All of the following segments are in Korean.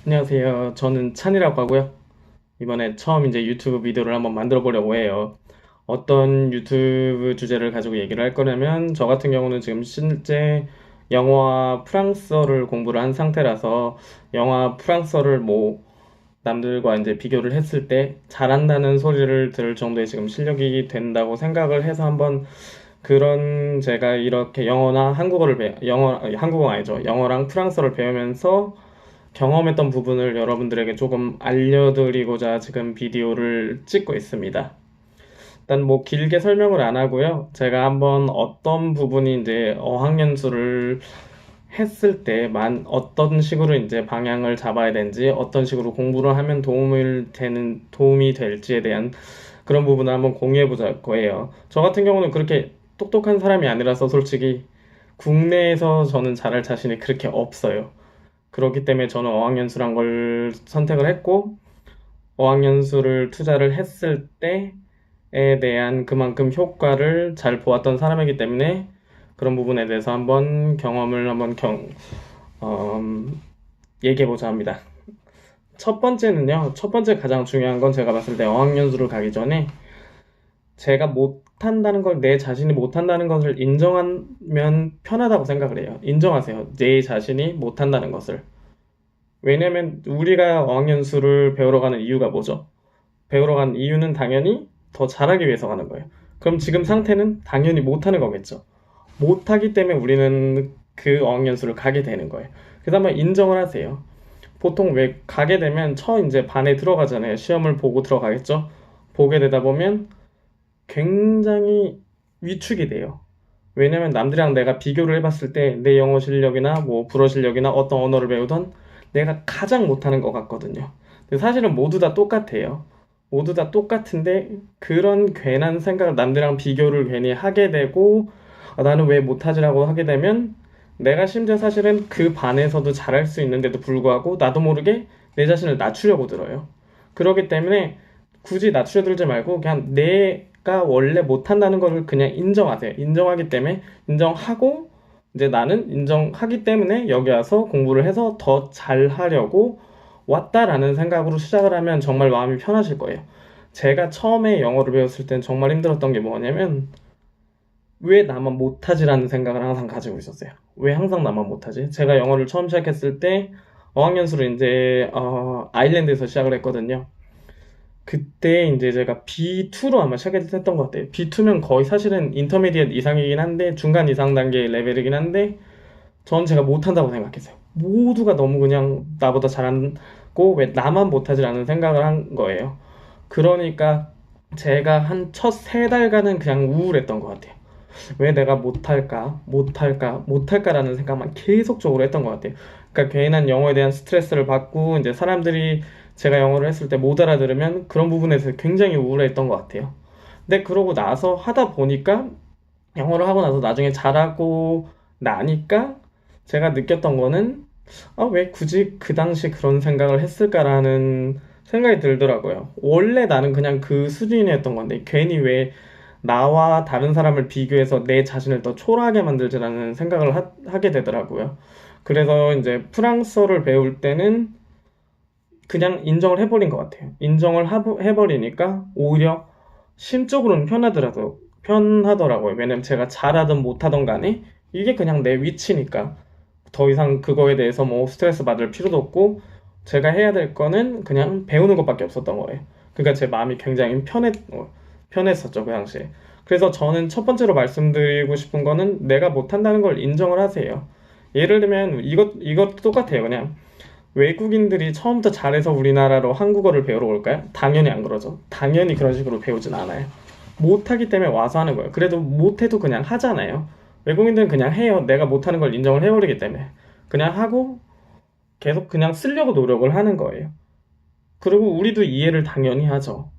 안녕하세요. 저는 찬이라고 하고요. 이번에 처음 이제 유튜브 비디오를 한번 만들어 보려고 해요. 어떤 유튜브 주제를 가지고 얘기를 할 거냐면, 저 같은 경우는 지금 실제 영어와 프랑스어를 공부를 한 상태라서, 영어와 프랑스어를 남들과 이제 비교를 했을 때 잘한다는 소리를 들을 정도의 지금 실력이 된다고 생각을 해서 한번 그런 제가 이렇게 영어나 한국어가 아니죠. 영어랑 프랑스어를 배우면서 경험했던 부분을 여러분들에게 조금 알려드리고자 지금 비디오를 찍고 있습니다. 일단 길게 설명을 안 하고요. 제가 한번 어떤 부분이 이제 어학연수를 했을 때만 어떤 식으로 이제 방향을 잡아야 되는지, 어떤 식으로 공부를 하면 도움이 될지에 대한 그런 부분을 한번 공유해 보자 거예요. 저 같은 경우는 그렇게 똑똑한 사람이 아니라서 솔직히 국내에서 저는 잘할 자신이 그렇게 없어요. 그렇기 때문에 저는 어학연수란 걸 선택을 했고, 어학연수를 투자를 했을 때에 대한 그만큼 효과를 잘 보았던 사람이기 때문에 그런 부분에 대해서 한번 경험을 어, 얘기해보자 합니다. 첫 번째 가장 중요한 건 제가 봤을 때 어학연수를 가기 전에 제가 못한다는 걸, 내 자신이 못한다는 것을 인정하면 편하다고 생각을 해요. 인정하세요. 내 자신이 못한다는 것을. 왜냐면 우리가 어학연수를 배우러 가는 이유가 뭐죠? 배우러 가는 이유는 당연히 더 잘하기 위해서 가는 거예요. 그럼 지금 상태는 당연히 못하는 거겠죠. 못하기 때문에 우리는 그 어학연수를 가게 되는 거예요. 그래서 한번 인정을 하세요. 보통 왜 가게 되면 이제 반에 들어가잖아요. 시험을 보고 들어가겠죠. 보게 되다 보면 굉장히 위축이 돼요. 왜냐면 남들이랑 내가 비교를 해봤을 때 내 영어 실력이나 불어 실력이나 어떤 언어를 배우던 내가 가장 못하는 것 같거든요. 근데 사실은 모두 다 똑같아요. 모두 다 똑같은데 그런 괜한 생각을 남들이랑 비교를 괜히 하게 되고, 나는 왜 못하지라고 하게 되면 내가 심지어 사실은 그 반에서도 잘할 수 있는데도 불구하고 나도 모르게 내 자신을 낮추려고 들어요. 그렇기 때문에 굳이 낮추려 들지 말고 그냥 내가 원래 못한다는 것을 그냥 인정하세요. 인정하기 때문에 인정하고, 이제 나는 인정하기 때문에 여기 와서 공부를 해서 더 잘하려고 왔다라는 생각으로 시작을 하면 정말 마음이 편하실 거예요. 제가 처음에 영어를 배웠을 땐 정말 힘들었던 게 뭐냐면, 왜 나만 못하지라는 생각을 항상 가지고 있었어요. 왜 항상 나만 못하지? 제가 영어를 처음 시작했을 때 어학연수를 이제 아일랜드에서 시작을 했거든요. 그때 이제 제가 B2로 아마 시작했던 것 같아요. B2면 거의 사실은 인터미디엇 이상이긴 한데, 중간 이상 단계 레벨이긴 한데, 전 제가 못한다고 생각했어요. 모두가 너무 그냥 나보다 잘하고 왜 나만 못하지라는 생각을 한 거예요. 그러니까 제가 한 첫 세 달간은 그냥 우울했던 것 같아요. 왜 내가 못할까라는 생각만 계속적으로 했던 것 같아요. 그러니까 괜한 영어에 대한 스트레스를 받고, 이제 사람들이 제가 영어를 했을 때 못 알아들으면 그런 부분에서 굉장히 우울했던 것 같아요. 근데 그러고 나서 하다 보니까, 영어를 하고 나서 나중에 잘하고 나니까 제가 느꼈던 거는, 왜 굳이 그 당시 그런 생각을 했을까라는 생각이 들더라고요. 원래 나는 그냥 그 수준이었던 건데, 괜히 왜 나와 다른 사람을 비교해서 내 자신을 더 초라하게 만들지라는 생각을 하게 되더라고요. 그래서 이제 프랑스어를 배울 때는 그냥 인정을 해버린 것 같아요. 해버리니까 오히려 심적으로는 편하더라고요. 왜냐면 제가 잘하든 못하든 간에 이게 그냥 내 위치니까 더 이상 그거에 대해서 스트레스 받을 필요도 없고, 제가 해야 될 거는 그냥 배우는 것밖에 없었던 거예요. 그러니까 제 마음이 굉장히 편했었죠, 그 당시에. 그래서 저는 첫 번째로 말씀드리고 싶은 거는, 내가 못한다는 걸 인정을 하세요. 예를 들면 이것 똑같아요. 그냥 외국인들이 처음부터 잘해서 우리나라로 한국어를 배우러 올까요? 당연히 안 그러죠. 당연히 그런 식으로 배우진 않아요. 못하기 때문에 와서 하는 거예요. 그래도 못해도 그냥 하잖아요. 외국인들은 그냥 해요. 내가 못하는 걸 인정을 해버리기 때문에. 그냥 하고 계속 그냥 쓰려고 노력을 하는 거예요. 그리고 우리도 이해를 당연히 하죠.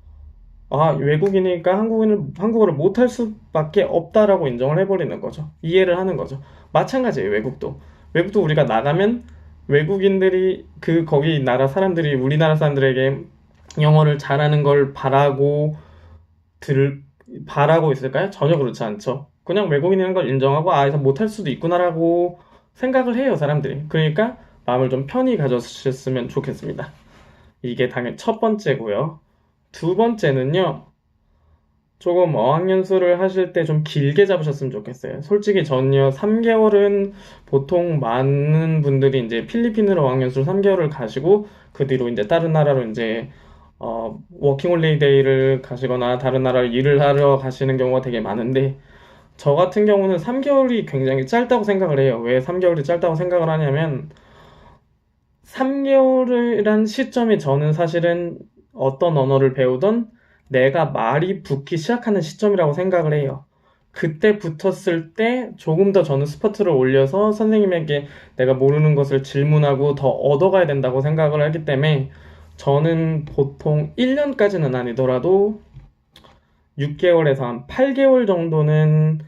외국이니까 한국어를 못할 수밖에 없다라고 인정을 해버리는 거죠. 이해를 하는 거죠. 마찬가지예요, 외국도. 외국도 우리가 나가면 외국인들이, 거기 나라 사람들이 우리나라 사람들에게 영어를 잘하는 걸 바라고 있을까요? 전혀 그렇지 않죠. 그냥 외국인이라는 걸 인정하고, 그래서 못할 수도 있구나라고 생각을 해요, 사람들이. 그러니까 마음을 좀 편히 가졌으면 좋겠습니다. 이게 당연히 첫 번째고요. 두 번째는요. 조금 어학연수를 하실 때 좀 길게 잡으셨으면 좋겠어요. 솔직히 전요 3개월은 보통 많은 분들이 이제 필리핀으로 어학연수를 3개월을 가시고 그 뒤로 이제 다른 나라로 이제 워킹홀리데이를 가시거나 다른 나라로 일을 하러 가시는 경우가 되게 많은데 저 같은 경우는 3개월이 굉장히 짧다고 생각을 해요. 왜 3개월이 짧다고 생각을 하냐면 3개월이란 시점이 저는 사실은 어떤 언어를 배우던 내가 말이 붙기 시작하는 시점이라고 생각을 해요. 그때 붙었을 때 조금 더 저는 스퍼트를 올려서 선생님에게 내가 모르는 것을 질문하고 더 얻어가야 된다고 생각을 하기 때문에 저는 보통 1년까지는 아니더라도 6개월에서 한 8개월 정도는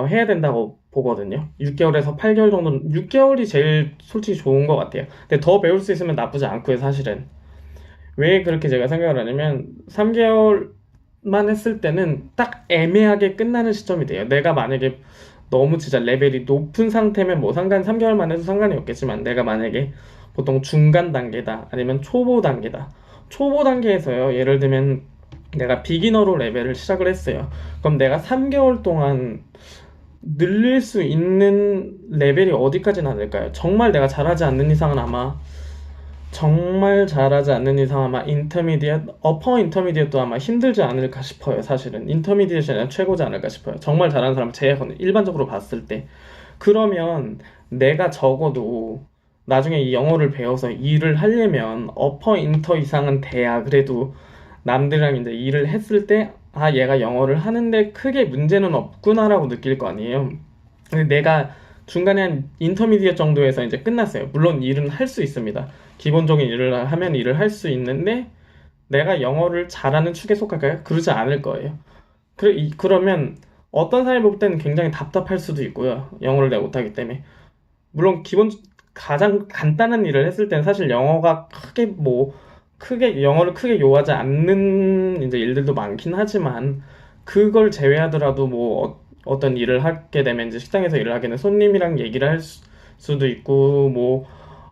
해야 된다고 보거든요. 6개월에서 8개월 정도는 6개월이 제일 솔직히 좋은 것 같아요. 근데 더 배울 수 있으면 나쁘지 않고요, 사실은. 왜 그렇게 제가 생각을 하냐면 3개월만 했을 때는 딱 애매하게 끝나는 시점이 돼요. 내가 만약에 너무 진짜 레벨이 높은 상태면 뭐 3개월만 해도 상관이 없겠지만 내가 만약에 보통 중간 단계다 아니면 초보 단계다. 초보 단계에서요. 예를 들면 내가 비기너로 레벨을 시작을 했어요. 그럼 내가 3개월 동안 늘릴 수 있는 레벨이 어디까지나 될까요? 정말 잘하지 않는 이상 아마 인터미디엇, 어퍼 인터미디엇도 아마 힘들지 않을까 싶어요. 사실은 인터미디엇이 아니라 최고지 않을까 싶어요. 정말 잘하는 사람 제외하고는 일반적으로 봤을 때. 그러면 내가 적어도 나중에 이 영어를 배워서 일을 하려면 어퍼 인터 이상은 돼야 그래도 남들이랑 이제 일을 했을 때 아, 얘가 영어를 하는데 크게 문제는 없구나라고 느낄 거 아니에요. 근데 내가 중간에 한 인터미디엇 정도에서 이제 끝났어요. 물론 일은 할 수 있습니다. 기본적인 일을 하면 일을 할 수 있는데 내가 영어를 잘하는 축에 속할까요? 그러지 않을 거예요. 그러면 어떤 사람이 볼 때는 굉장히 답답할 수도 있고요. 영어를 내가 못하기 때문에. 물론 가장 간단한 일을 했을 때는 사실 영어가 영어를 크게 요하지 않는 이제 일들도 많긴 하지만 그걸 제외하더라도 어떤 일을 하게 되면 이제 식당에서 일을 하게 되면 손님이랑 얘기를 할 수도 있고 뭐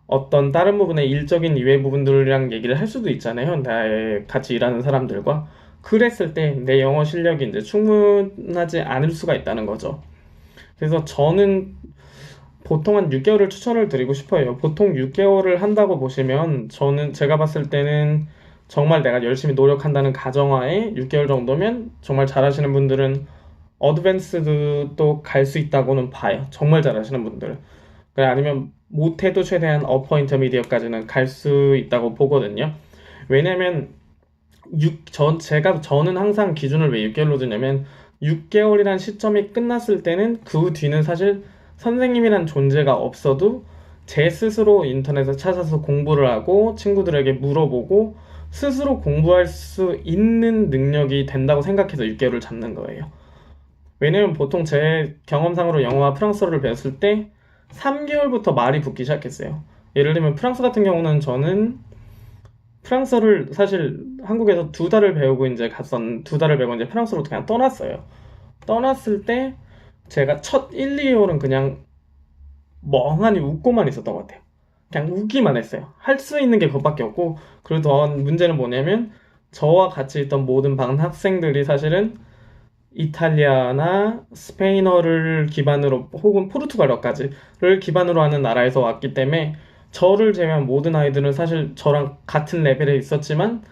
어떤 다른 부분의 일적인 이외 부분들이랑 얘기를 할 수도 있잖아요. 나의 같이 일하는 사람들과. 그랬을 때 내 영어 실력이 이제 충분하지 않을 수가 있다는 거죠. 그래서 저는 보통 한 6개월을 추천을 드리고 싶어요. 보통 6개월을 한다고 보시면 제가 봤을 때는 정말 내가 열심히 노력한다는 가정하에 6개월 정도면 정말 잘하시는 분들은 어드밴스드도 갈 수 있다고는 봐요. 정말 잘하시는 분들은. 아니면 못해도 최대한 어퍼 인터미디어까지는 갈 수 있다고 보거든요. 왜냐면 저는 항상 기준을 왜 6개월로 두냐면 6개월이란 시점이 끝났을 때는 그 뒤는 사실 선생님이란 존재가 없어도 제 스스로 인터넷에 찾아서 공부를 하고 친구들에게 물어보고 스스로 공부할 수 있는 능력이 된다고 생각해서 6개월을 잡는 거예요. 왜냐면 보통 제 경험상으로 영어와 프랑스어를 배웠을 때 3개월부터 말이 붙기 시작했어요. 예를 들면 프랑스 같은 경우는 저는 프랑스어를 사실 한국에서 2달을 배우고 이제 2달을 배우고 이제 프랑스로 그냥 떠났어요. 떠났을 때 제가 첫 1, 2개월은 그냥 멍하니 웃고만 있었던 것 같아요. 그냥 웃기만 했어요. 할 수 있는 게 그것밖에 없고, 그리고 더 문제는 뭐냐면 저와 같이 있던 모든 반 학생들이 사실은 이탈리아나 스페인어를 기반으로 혹은 포르투갈어까지를 기반으로 하는 나라에서 왔기 때문에 저를 제외한 모든 아이들은 사실 저랑 같은 레벨에 있었지만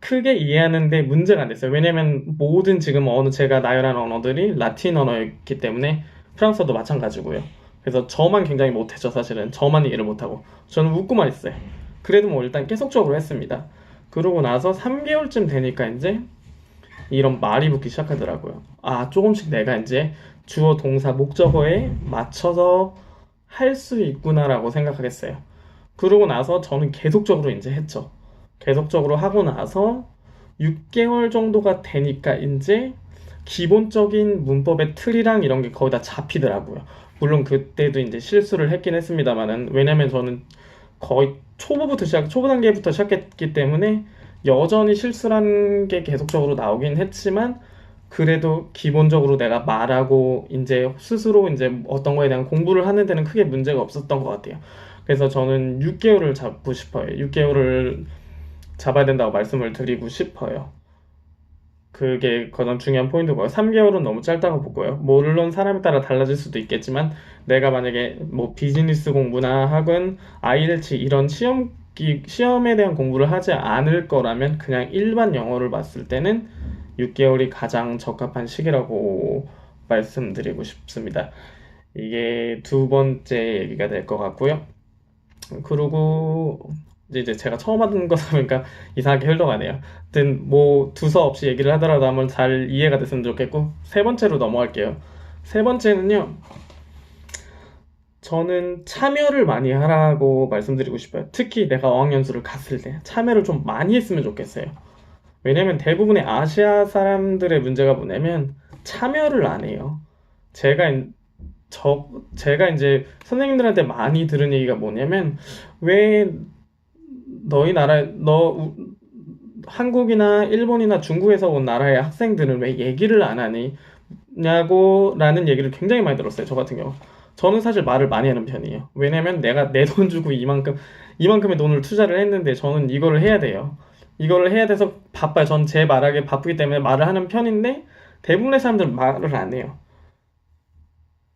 크게 이해하는데 문제가 안 됐어요. 왜냐면 모든 지금 제가 나열한 언어들이 라틴 언어였기 때문에 프랑스어도 마찬가지고요. 그래서 저만 굉장히 못했죠, 사실은. 저만 이해를 못하고. 저는 웃고만 있어요. 그래도 일단 계속적으로 했습니다. 그러고 나서 3개월쯤 되니까 이제 이런 말이 붙기 시작하더라고요. 아, 조금씩 내가 이제 주어, 동사, 목적어에 맞춰서 할 수 있구나라고 생각하겠어요. 그러고 나서 저는 계속적으로 이제 했죠. 계속적으로 하고 나서 6개월 정도가 되니까 이제 기본적인 문법의 틀이랑 이런 게 거의 다 잡히더라고요. 물론 그때도 이제 실수를 했긴 했습니다만은, 왜냐면 저는 거의 초보 단계부터 시작했기 때문에 여전히 실수라는 게 계속적으로 나오긴 했지만 그래도 기본적으로 내가 말하고 이제 스스로 이제 어떤 거에 대한 공부를 하는 데는 크게 문제가 없었던 것 같아요. 그래서 저는 6개월을 잡고 싶어요. 6개월을 잡아야 된다고 말씀을 드리고 싶어요. 그게 가장 중요한 포인트고요. 3개월은 너무 짧다고 보고요. 물론 사람에 따라 달라질 수도 있겠지만 내가 만약에 뭐 비즈니스 공부나 학은 IELTS 이런 시험에 대한 공부를 하지 않을 거라면 그냥 일반 영어를 봤을 때는 6개월이 가장 적합한 시기라고 말씀드리고 싶습니다. 이게 두 번째 얘기가 될 것 같고요. 그리고 이제 제가 처음 하는 거다 보니까 이상하게 흘러가네요. 하여튼 뭐 두서없이 얘기를 하더라도 한번 잘 이해가 됐으면 좋겠고, 세 번째로 넘어갈게요. 세 번째는요, 저는 참여를 많이 하라고 말씀드리고 싶어요. 특히 내가 어학연수를 갔을 때 참여를 좀 많이 했으면 좋겠어요. 왜냐면 대부분의 아시아 사람들의 문제가 뭐냐면 참여를 안 해요. 제가 제가 이제 선생님들한테 많이 들은 얘기가 뭐냐면, 왜 너희 나라, 한국이나 일본이나 중국에서 온 나라의 학생들은 왜 얘기를 안 하니? 라는 얘기를 굉장히 많이 들었어요. 저 같은 경우. 저는 사실 말을 많이 하는 편이에요. 왜냐면 내가 내 돈 주고 이만큼의 돈을 투자를 했는데 저는 이거를 해야 돼요. 이거를 해야 돼서 바빠요. 전 제 말하기 바쁘기 때문에 말을 하는 편인데 대부분의 사람들은 말을 안 해요.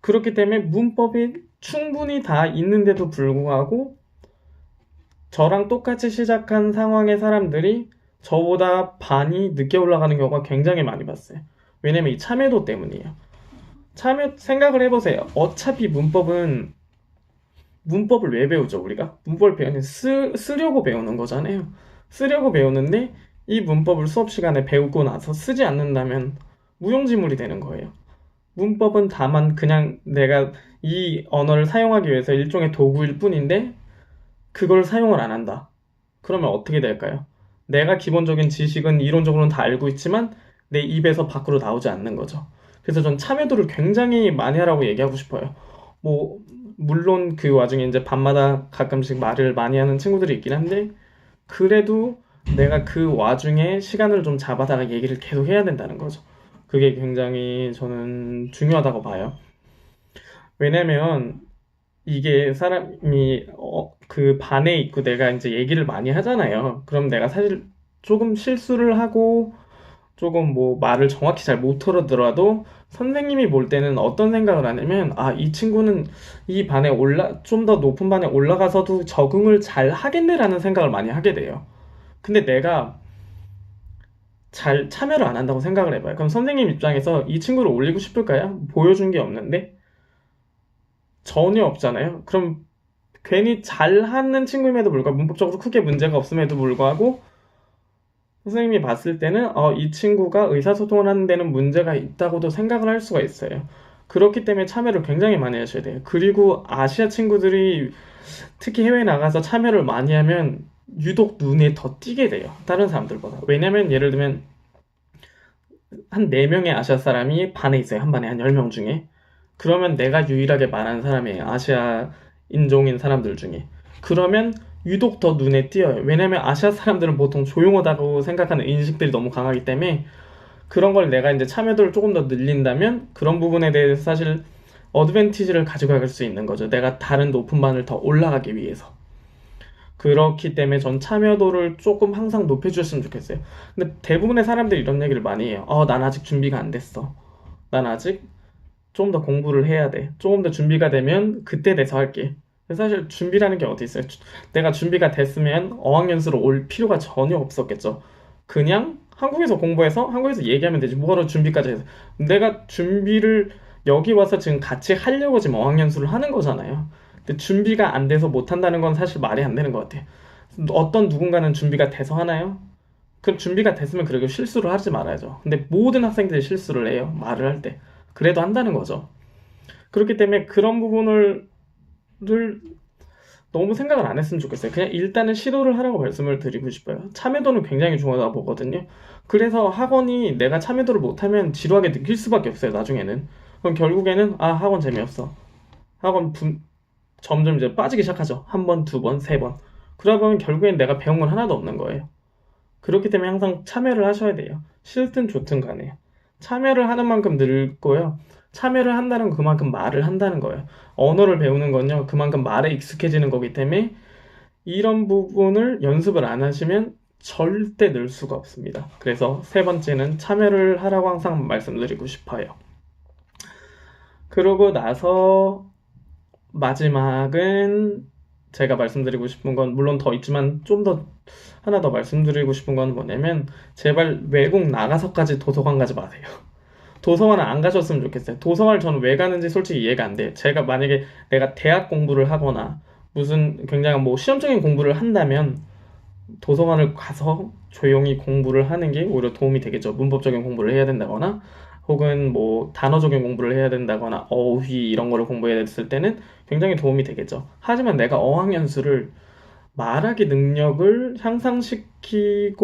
그렇기 때문에 문법이 충분히 다 있는데도 불구하고 저랑 똑같이 시작한 상황의 사람들이 저보다 반이 늦게 올라가는 경우가 굉장히 많이 봤어요. 왜냐면 이 참여도 때문이에요. 생각을 해보세요. 어차피 문법을 왜 배우죠, 우리가? 문법을 배우는 쓰려고 배우는 거잖아요. 쓰려고 배우는데 이 문법을 수업 시간에 배우고 나서 쓰지 않는다면 무용지물이 되는 거예요. 문법은 다만 그냥 내가 이 언어를 사용하기 위해서 일종의 도구일 뿐인데 그걸 사용을 안 한다. 그러면 어떻게 될까요? 내가 기본적인 지식은 이론적으로는 다 알고 있지만 내 입에서 밖으로 나오지 않는 거죠. 그래서 전 참여도를 굉장히 많이 하라고 얘기하고 싶어요. 뭐 물론 그 와중에 이제 밤마다 가끔씩 말을 많이 하는 친구들이 있긴 한데 그래도 내가 그 와중에 시간을 좀 잡아다가 얘기를 계속 해야 된다는 거죠. 그게 굉장히 저는 중요하다고 봐요. 왜냐면 이게 사람이 그 반에 있고 내가 이제 얘기를 많이 하잖아요. 그럼 내가 사실 조금 실수를 하고 조금 뭐 말을 정확히 잘 못 들어더라도 선생님이 볼 때는 어떤 생각을 하냐면, 아, 이 친구는 이 반에 좀 더 높은 반에 올라가서도 적응을 잘 하겠네라는 생각을 많이 하게 돼요. 근데 내가 잘 참여를 안 한다고 생각을 해봐요. 그럼 선생님 입장에서 이 친구를 올리고 싶을까요? 보여준 게 없는데? 전혀 없잖아요. 그럼 괜히 잘하는 친구임에도 불구하고 문법적으로 크게 문제가 없음에도 불구하고 선생님이 봤을 때는 이 친구가 의사소통을 하는 데는 문제가 있다고도 생각을 할 수가 있어요. 그렇기 때문에 참여를 굉장히 많이 하셔야 돼요. 그리고 아시아 친구들이 특히 해외에 나가서 참여를 많이 하면 유독 눈에 더 띄게 돼요. 다른 사람들보다. 왜냐면 예를 들면 한 4명의 아시아 사람이 반에 있어요. 한 반에 한 10명 중에. 그러면 내가 유일하게 말하는 사람이에요. 아시아 인종인 사람들 중에. 그러면 유독 더 눈에 띄어요. 왜냐면 아시아 사람들은 보통 조용하다고 생각하는 인식들이 너무 강하기 때문에 그런 걸 내가 이제 참여도를 조금 더 늘린다면 그런 부분에 대해서 사실 어드밴티지를 가져갈 수 있는 거죠. 내가 다른 높은 반을 더 올라가기 위해서. 그렇기 때문에 전 참여도를 조금 항상 높여주셨으면 좋겠어요. 근데 대부분의 사람들이 이런 얘기를 많이 해요. 난 아직 준비가 안 됐어. 난 아직 좀 더 공부를 해야 돼. 조금 더 준비가 되면 그때 돼서 할게. 사실 준비라는 게 어디 있어요? 내가 준비가 됐으면 어학연수로 올 필요가 전혀 없었겠죠. 그냥 한국에서 공부해서 한국에서 얘기하면 되지. 뭐하러 준비까지 해서. 내가 준비를 여기 와서 지금 같이 하려고 지금 어학연수를 하는 거잖아요. 근데 준비가 안 돼서 못 한다는 건 사실 말이 안 되는 것 같아요. 어떤 누군가는 준비가 돼서 하나요? 그럼 준비가 됐으면 그래도 실수를 하지 말아야죠. 근데 모든 학생들이 실수를 해요. 말을 할 때. 그래도 한다는 거죠. 그렇기 때문에 그런 부분을 너무 생각을 안 했으면 좋겠어요. 그냥 일단은 시도를 하라고 말씀을 드리고 싶어요. 참여도는 굉장히 중요하다고 보거든요. 그래서 학원이 내가 참여도를 못하면 지루하게 느낄 수밖에 없어요, 나중에는. 그럼 결국에는, 학원 재미없어. 학원 점점 이제 빠지기 시작하죠. 한 번, 두 번, 세 번. 그러다 보면 결국엔 내가 배운 건 하나도 없는 거예요. 그렇기 때문에 항상 참여를 하셔야 돼요. 싫든 좋든 간에. 참여를 하는 만큼 늘고요. 참여를 한다는 건 그만큼 말을 한다는 거예요. 언어를 배우는 건요, 그만큼 말에 익숙해지는 거기 때문에 이런 부분을 연습을 안 하시면 절대 늘 수가 없습니다. 그래서 세 번째는 참여를 하라고 항상 말씀드리고 싶어요. 그러고 나서 마지막은 제가 말씀드리고 싶은 건 물론 더 있지만 좀 더 하나 더 말씀드리고 싶은 건 뭐냐면 제발 외국 나가서까지 도서관 가지 마세요. 도서관을 안 가셨으면 좋겠어요. 도서관을 저는 왜 가는지 솔직히 이해가 안 돼요. 제가 만약에 내가 대학 공부를 하거나 무슨 굉장한 뭐 시험적인 공부를 한다면 도서관을 가서 조용히 공부를 하는 게 오히려 도움이 되겠죠. 문법적인 공부를 해야 된다거나 혹은 뭐 단어적인 공부를 해야 된다거나 어휘 이런 거를 공부해야 됐을 때는 굉장히 도움이 되겠죠. 하지만 내가 어학연수를 말하기 능력을 향상시키기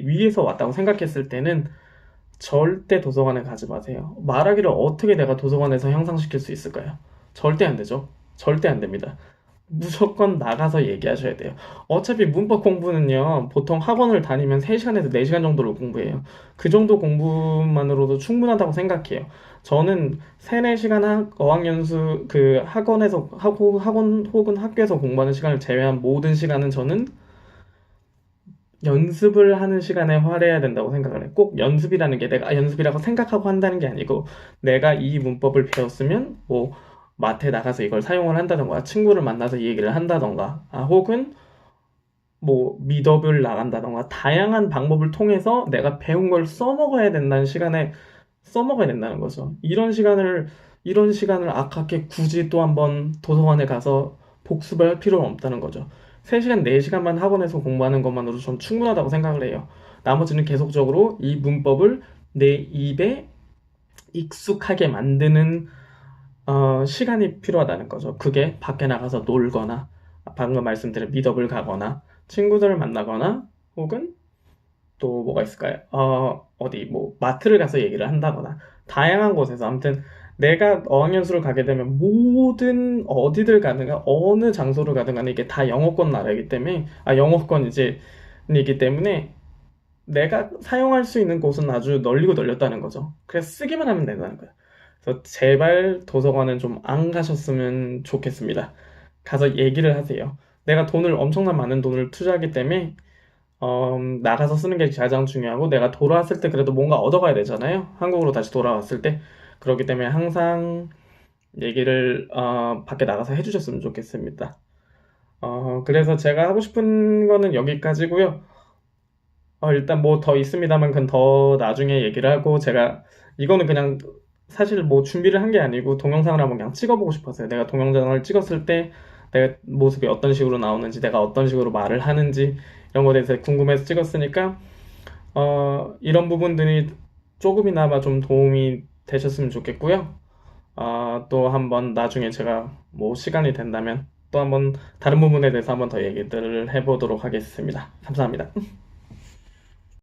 위해서 왔다고 생각했을 때는 절대 도서관에 가지 마세요. 말하기를 어떻게 내가 도서관에서 향상시킬 수 있을까요? 절대 안 되죠. 절대 안 됩니다. 무조건 나가서 얘기하셔야 돼요. 어차피 문법 공부는요, 보통 학원을 다니면 3시간에서 4시간 정도를 공부해요. 그 정도 공부만으로도 충분하다고 생각해요. 저는 3, 4시간 어학연수 그 학원에서 하고 학원 혹은 학교에서 공부하는 시간을 제외한 모든 시간은 저는 연습을 하는 시간에 활애해야 된다고 생각을 해요. 꼭 연습이라는 게 내가 연습이라고 생각하고 한다는 게 아니고 내가 이 문법을 배웠으면 뭐 마트에 나가서 이걸 사용을 한다던가 친구를 만나서 이 얘기를 한다던가 혹은 뭐 미더블 나간다던가 다양한 방법을 통해서 내가 배운 걸 써먹어야 된다는 시간에 써먹어야 된다는 거죠. 이런 시간을 아깝게 굳이 또 한번 도서관에 가서 복습을 할 필요는 없다는 거죠. 3시간, 4시간만 학원에서 공부하는 것만으로도 전 충분하다고 생각을 해요. 나머지는 계속적으로 이 문법을 내 입에 익숙하게 만드는 시간이 필요하다는 거죠. 그게 밖에 나가서 놀거나 방금 말씀드린 미덕을 가거나 친구들을 만나거나 혹은 또 뭐가 있을까요? 어디 뭐 마트를 가서 얘기를 한다거나 다양한 곳에서 아무튼 내가 어학연수를 가게 되면 모든 어디를 가든가 어느 장소를 가든 간에 이게 다 영어권 나라이기 때문에 영어권 이제 이기 때문에 내가 사용할 수 있는 곳은 아주 널리고 널렸다는 거죠. 그래서 쓰기만 하면 된다는 거예요. 그래서 제발 도서관은 좀 안 가셨으면 좋겠습니다. 가서 얘기를 하세요. 내가 돈을 엄청난 많은 돈을 투자하기 때문에 나가서 쓰는 게 가장 중요하고 내가 돌아왔을 때 그래도 뭔가 얻어가야 되잖아요. 한국으로 다시 돌아왔을 때. 그렇기 때문에 항상 얘기를 밖에 나가서 해주셨으면 좋겠습니다. 그래서 제가 하고 싶은 거는 여기까지고요. 일단 뭐 더 있습니다만 그건 더 나중에 얘기를 하고 제가 이거는 그냥 사실 뭐 준비를 한 게 아니고 동영상을 한번 그냥 찍어보고 싶었어요. 내가 동영상을 찍었을 때 내가 모습이 어떤 식으로 나오는지 내가 어떤 식으로 말을 하는지 이런 거에 대해서 궁금해서 찍었으니까 이런 부분들이 조금이나마 좀 도움이 되셨으면 좋겠고요. 또 한번 나중에 제가 뭐 시간이 된다면 또 한번 다른 부분에 대해서 한번 더 얘기들을 해보도록 하겠습니다. 감사합니다.